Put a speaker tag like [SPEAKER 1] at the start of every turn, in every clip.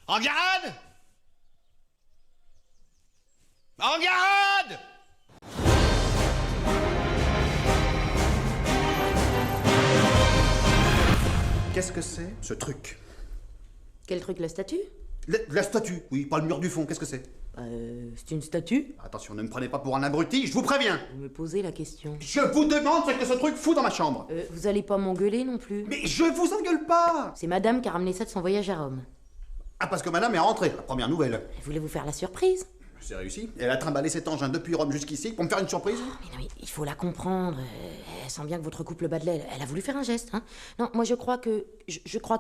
[SPEAKER 1] En garde! En garde!
[SPEAKER 2] Qu'est-ce que c'est, ce truc?
[SPEAKER 3] Quel truc, la statue?
[SPEAKER 2] La statue, oui, pas le mur du fond, qu'est-ce que c'est?
[SPEAKER 3] C'est une statue?
[SPEAKER 2] Attention, ne me prenez pas pour un abruti, je vous préviens!
[SPEAKER 3] Vous me posez la question.
[SPEAKER 2] Je vous demande ce que ce truc fout dans ma chambre!
[SPEAKER 3] Vous allez pas m'engueuler non plus?
[SPEAKER 2] Mais je vous engueule pas!
[SPEAKER 3] C'est madame qui a ramené ça de son voyage à Rome.
[SPEAKER 2] Ah, parce que madame est rentrée, la première nouvelle.
[SPEAKER 3] Elle voulait vous faire la surprise.
[SPEAKER 2] C'est réussi. Elle a trimballé cet engin depuis Rome jusqu'ici pour me faire une surprise.
[SPEAKER 3] Mais non, mais il faut la comprendre. Elle sent bien que votre couple bat de l'aile. Elle a voulu faire un geste, hein. Non, moi je crois que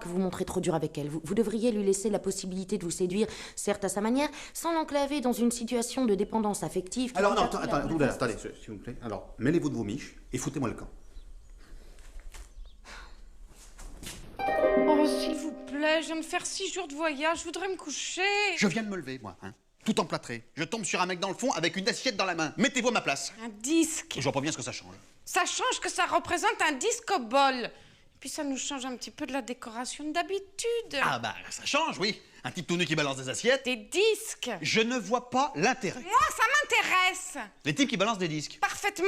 [SPEAKER 3] vous montrez trop dur avec elle. Vous devriez lui laisser la possibilité de vous séduire, certes à sa manière, sans l'enclaver dans une situation de dépendance affective.
[SPEAKER 2] Alors non, attendez, s'il vous plaît. Alors, mêlez-vous de vos miches et foutez-moi le camp.
[SPEAKER 4] Oh, s'il vous plaît, je viens de faire 6 jours de voyage, je voudrais me coucher.
[SPEAKER 2] Je viens de me lever, moi, hein. Tout emplâtré. Je tombe sur un mec dans le fond avec une assiette dans la main. Mettez-vous à ma place.
[SPEAKER 4] Un disque.
[SPEAKER 2] Je vois pas bien ce que ça change.
[SPEAKER 4] Ça change que ça représente un disque bol. Puis ça nous change un petit peu de la décoration d'habitude.
[SPEAKER 2] Ah bah, ça change, oui. Un type tout nu qui balance des assiettes.
[SPEAKER 4] Des disques.
[SPEAKER 2] Je ne vois pas l'intérêt.
[SPEAKER 4] Moi, ça m'intéresse.
[SPEAKER 2] Les types qui balancent des disques.
[SPEAKER 4] Parfaitement.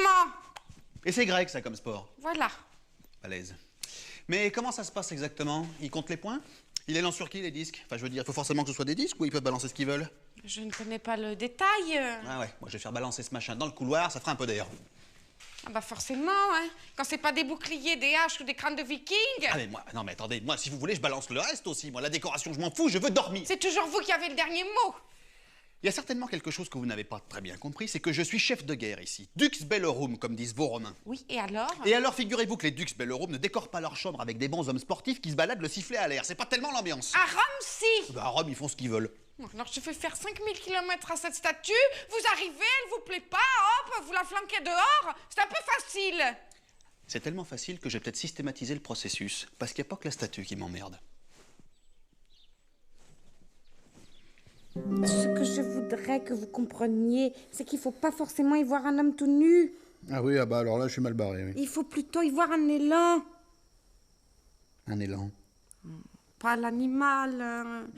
[SPEAKER 2] Et c'est grec, ça, comme sport.
[SPEAKER 4] Voilà.
[SPEAKER 2] Balèze. Mais comment ça se passe exactement? Ils comptent les points? Il les lance sur qui, les disques? Enfin, je veux dire, il faut forcément que ce soit des disques ou ils peuvent balancer ce qu'ils veulent?
[SPEAKER 4] Je ne connais pas le détail.
[SPEAKER 2] Ah ouais, moi je vais faire balancer ce machin dans le couloir, ça fera un peu d'air.
[SPEAKER 4] Ah bah forcément, hein. Quand c'est pas des boucliers, des haches ou des crânes de vikings.
[SPEAKER 2] Ah mais moi, non mais attendez, moi si vous voulez, je balance le reste aussi. Moi, la décoration, je m'en fous, je veux dormir.
[SPEAKER 4] C'est toujours vous qui avez le dernier mot.
[SPEAKER 2] Il y a certainement quelque chose que vous n'avez pas très bien compris, c'est que je suis chef de guerre ici. Dux Bellorum, comme disent vos Romains.
[SPEAKER 4] Oui, et alors?
[SPEAKER 2] Et alors, figurez-vous que les Dux Bellorum ne décorent pas leur chambre avec des bons hommes sportifs qui se baladent le sifflet à l'air. C'est pas tellement l'ambiance.
[SPEAKER 4] À Rome, si.
[SPEAKER 2] Bah, à Rome, ils font ce qu'ils veulent.
[SPEAKER 4] Alors je fais faire 5000 km à cette statue, vous arrivez, elle vous plaît pas, hop, vous la flanquez dehors, c'est un peu facile.
[SPEAKER 2] C'est tellement facile que j'ai peut-être systématisé le processus, parce qu'il n'y a pas que la statue qui m'emmerde.
[SPEAKER 5] Ce que je voudrais que vous compreniez, c'est qu'il faut pas forcément y voir un homme tout nu.
[SPEAKER 2] Ah oui, ah bah alors là, je suis mal barré, oui.
[SPEAKER 5] Il faut plutôt y voir un élan.
[SPEAKER 2] Un élan.
[SPEAKER 5] Pas l'animal.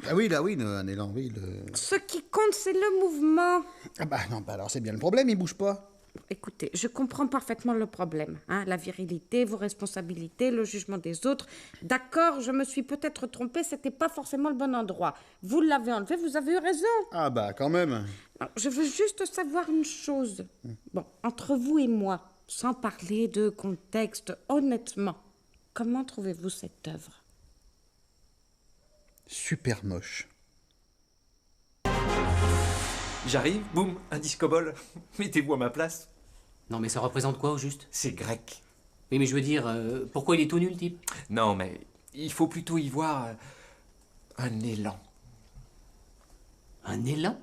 [SPEAKER 2] Ah oui, là, oui, un élan, oui.
[SPEAKER 5] Ce qui compte, c'est le mouvement.
[SPEAKER 2] Ah bah non, bah alors c'est bien le problème, il bouge pas.
[SPEAKER 5] Écoutez, je comprends parfaitement le problème. Hein, la virilité, vos responsabilités, le jugement des autres. D'accord, je me suis peut-être trompée, c'était pas forcément le bon endroit. Vous l'avez enlevé, vous avez eu raison.
[SPEAKER 2] Ah bah quand même.
[SPEAKER 5] Non, je veux juste savoir une chose. Bon, entre vous et moi, sans parler de contexte, honnêtement, comment trouvez-vous cette œuvre?
[SPEAKER 2] Super moche.
[SPEAKER 6] J'arrive, boum, un disco-ball. Mettez-vous à ma place.
[SPEAKER 7] Non mais ça représente quoi au juste?
[SPEAKER 6] C'est grec.
[SPEAKER 7] Oui mais je veux dire, pourquoi il est tout nul le type?
[SPEAKER 6] Non mais il faut plutôt y voir un élan.
[SPEAKER 7] Un élan?